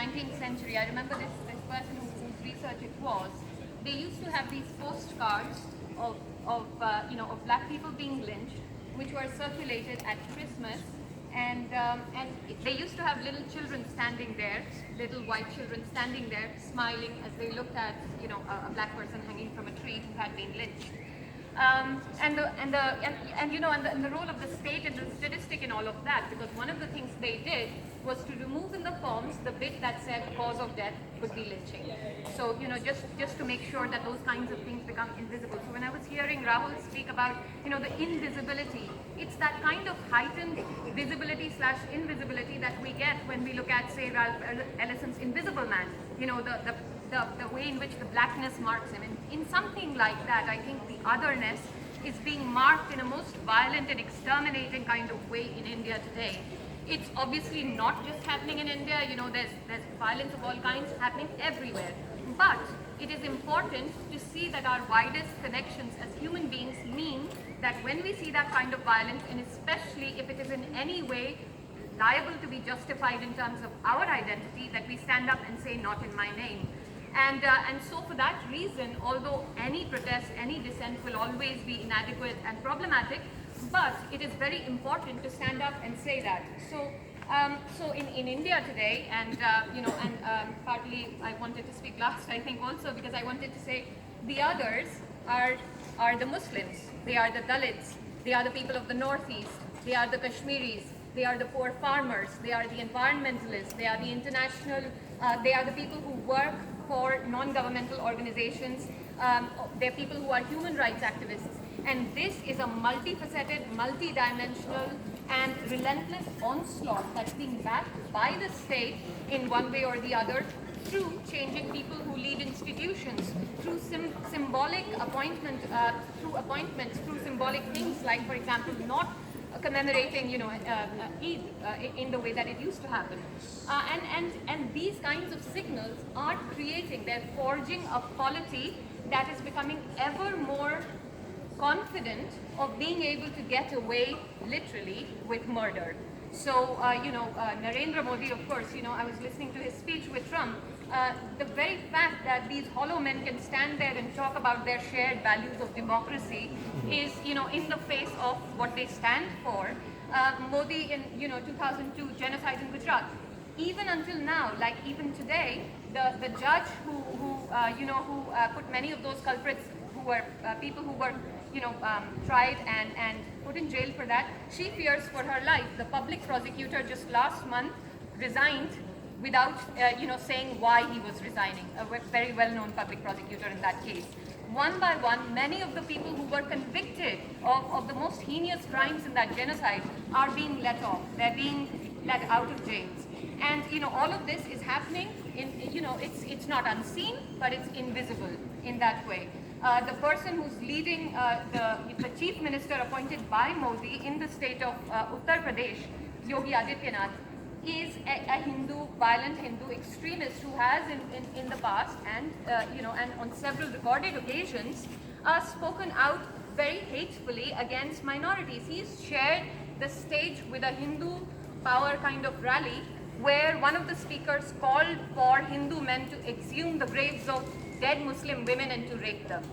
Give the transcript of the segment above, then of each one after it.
19th century, I remember this person whose research it was, they used to have these postcards of black people being lynched, which were circulated at Christmas, and they used to have little children standing there, little white children standing there, smiling as they looked at a black person hanging from a tree who had been lynched. And the role of the state and the statistic in all of that, because one of the things they did was to remove in the forms the bit that said cause of death could be lynching. So just to make sure that those kinds of things become invisible. So when I was hearing Rahul speak about the invisibility, it's that kind of heightened visibility / invisibility that we get when we look at, say, Ralph Ellison's Invisible Man. The way in which the blackness marks him. And in something like that, I think the otherness is being marked in a most violent and exterminating kind of way in India today. It's obviously not just happening in India, there's violence of all kinds happening everywhere. But it is important to see that our widest connections as human beings mean that when we see that kind of violence, and especially if it is in any way liable to be justified in terms of our identity, that we stand up and say, not in my name. And so for that reason, although any protest, any dissent will always be inadequate and problematic, but it is very important to stand up and say that. So in India today, and partly I wanted to speak last, I think also because I wanted to say the others are the Muslims, they are the Dalits, they are the people of the Northeast, they are the Kashmiris, they are the poor farmers, they are the environmentalists, they are the international, they are the people who work for non-governmental organizations, they're people who are human rights activists. And this is a multifaceted, multi-dimensional and relentless onslaught that's being backed by the state in one way or the other through changing people who lead institutions, through symbolic appointment, through symbolic things like, for example, not commemorating, Eid in the way that it used to happen. And these kinds of signals are creating, they're forging a polity that is becoming ever more confident of being able to get away, literally, with murder. So, Narendra Modi, of course, I was listening to his speech with Trump. The very fact that these hollow men can stand there and talk about their shared values of democracy is, in the face of what they stand for. Modi in, 2002, genocide in Gujarat. Even until now, like even today, the judge who put many of those culprits who were people who were, tried and put in jail for that, she fears for her life. The public prosecutor just last month resigned without, saying why he was resigning. A very well-known public prosecutor in that case. One by one, many of the people who were convicted of the most heinous crimes in that genocide are being let off. They're being let out of jails. And, all of this is happening in, it's not unseen, but it's invisible in that way. The person who's leading the chief minister appointed by Modi in the state of Uttar Pradesh, Yogi Adityanath, is a Hindu, violent Hindu extremist who has in the past and on several recorded occasions spoken out very hatefully against minorities. He's shared the stage with a Hindu power kind of rally where one of the speakers called for Hindu men to exhume the graves of dead Muslim women and to rape them.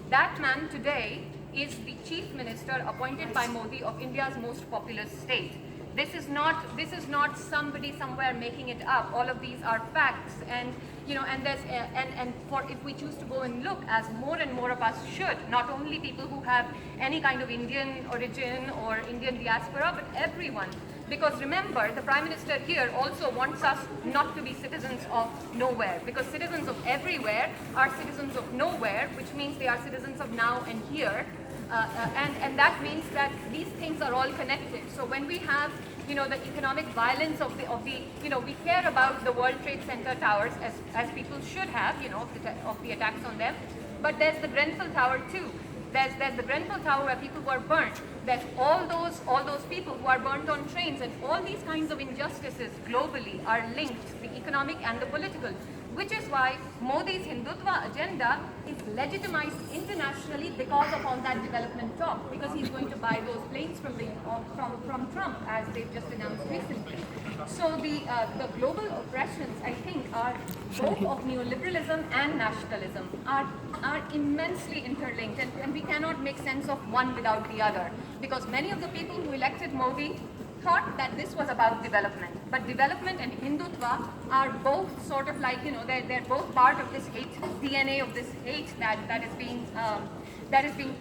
That man today is the chief minister appointed by Modi of India's most populous state. This is not somebody somewhere making it up. All of these are facts, and if we choose to go and look, as more and more of us should, not only people who have any kind of Indian origin or Indian diaspora, but everyone. Because remember, the Prime Minister here also wants us not to be citizens of nowhere, because citizens of everywhere are citizens of nowhere, which means they are citizens of now and here. And that means that these things are all connected. So when we have, the economic violence of the, we care about the World Trade Center towers as people should have, of the attacks on them. But there's the Grenfell Tower too. There's the Grenfell Tower where people were burnt. There's all those people who are burnt on trains, and all these kinds of injustices globally are linked, the economic and the political. Which is why Modi's Hindutva agenda is legitimized internationally because of all that development talk, because he's going to buy those planes from Trump, as they've just announced recently. So the global oppressions, I think, both of neoliberalism and nationalism are immensely interlinked, and we cannot make sense of one without the other, because many of the people who elected Modi thought that this was about development. But development and Hindutva are both sort of like, they're both part of this hate, DNA of this hate that is being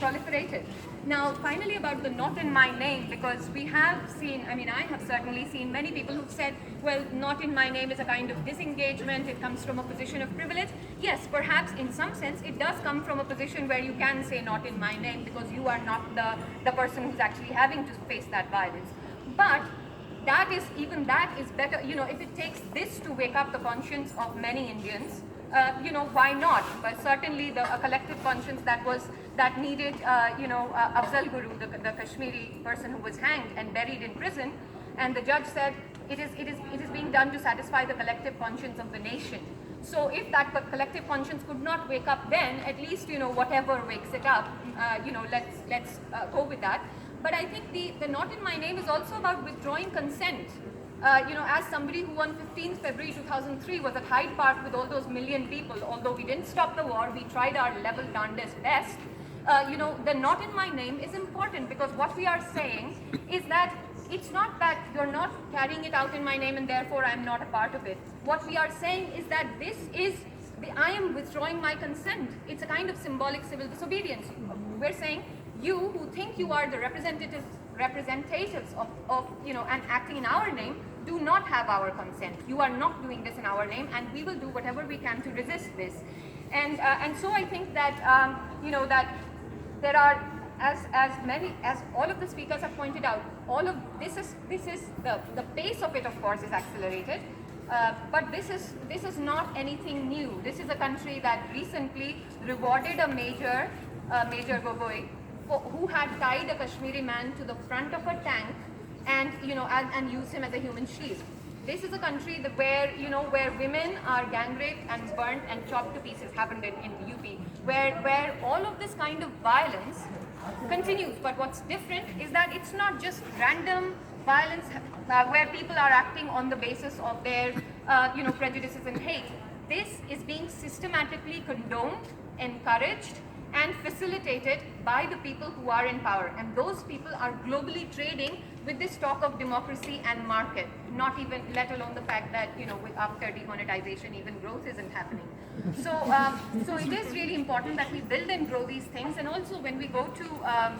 proliferated. Now, finally, about the not in my name, because we have seen, I have certainly seen many people who've said, well, not in my name is a kind of disengagement, it comes from a position of privilege. Yes, perhaps in some sense it does come from a position where you can say not in my name because you are not the person who's actually having to face that violence. But that is better, if it takes this to wake up the conscience of many Indians, why not? But certainly a collective conscience that needed, Afzal Guru, the Kashmiri person who was hanged and buried in prison, and the judge said it is being done to satisfy the collective conscience of the nation. So if that collective conscience could not wake up then, at least, whatever wakes it up, let's go with that. But I think the not in my name is also about withdrawing consent. As somebody who on 15th February 2003 was at Hyde Park with all those million people, although we didn't stop the war, we tried our level darndest best. The not in my name is important, because what we are saying is that it's not that you're not carrying it out in my name and therefore I'm not a part of it. What we are saying is that I am withdrawing my consent. It's a kind of symbolic civil disobedience. We're saying, you who think you are the representatives of and acting in our name, do not have our consent. You are not doing this in our name, and we will do whatever we can to resist this. And so I think that that there are, as all of the speakers have pointed out, all of this is the pace of it, of course, is accelerated. But this is not anything new. This is a country that recently rewarded a Major Gogoi, who had tied a Kashmiri man to the front of a tank and used him as a human shield. This is a country where women are gang raped and burnt and chopped to pieces, happened in UP, where all of this kind of violence continues. But what's different is that it's not just random violence where people are acting on the basis of their prejudices and hate. This is being systematically condoned, encouraged, and facilitated by the people who are in power. And those people are globally trading with this talk of democracy and market, let alone the fact that, after demonetization, even growth isn't happening. So it is really important that we build and grow these things. And also when we go to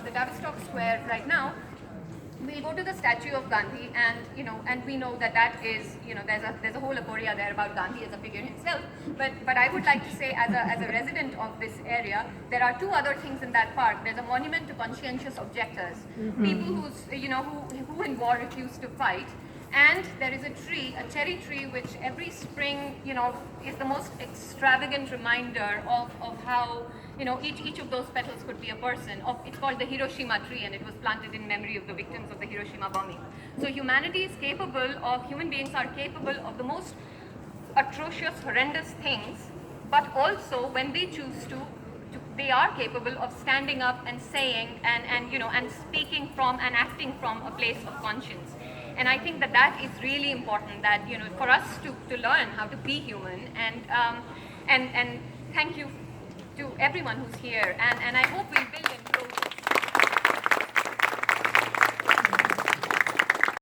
the Tavistock Square right now, we'll go to the statue of Gandhi, and we know that is, there's a whole aporia there about Gandhi as a figure himself. But I would like to say, as a resident of this area, there are two other things in that park. There's a monument to conscientious objectors, people who in war refused to fight. And there is a tree, a cherry tree, which every spring, is the most extravagant reminder of how, each of those petals could be a person. It's called the Hiroshima tree, and it was planted in memory of the victims of the Hiroshima bombing. So human beings are capable of the most atrocious, horrendous things, but also when they choose to, they are capable of standing up and saying and speaking from and acting from a place of conscience. And I think that is really important, that for us to learn how to be human. And thank you to everyone who's here, and I hope we build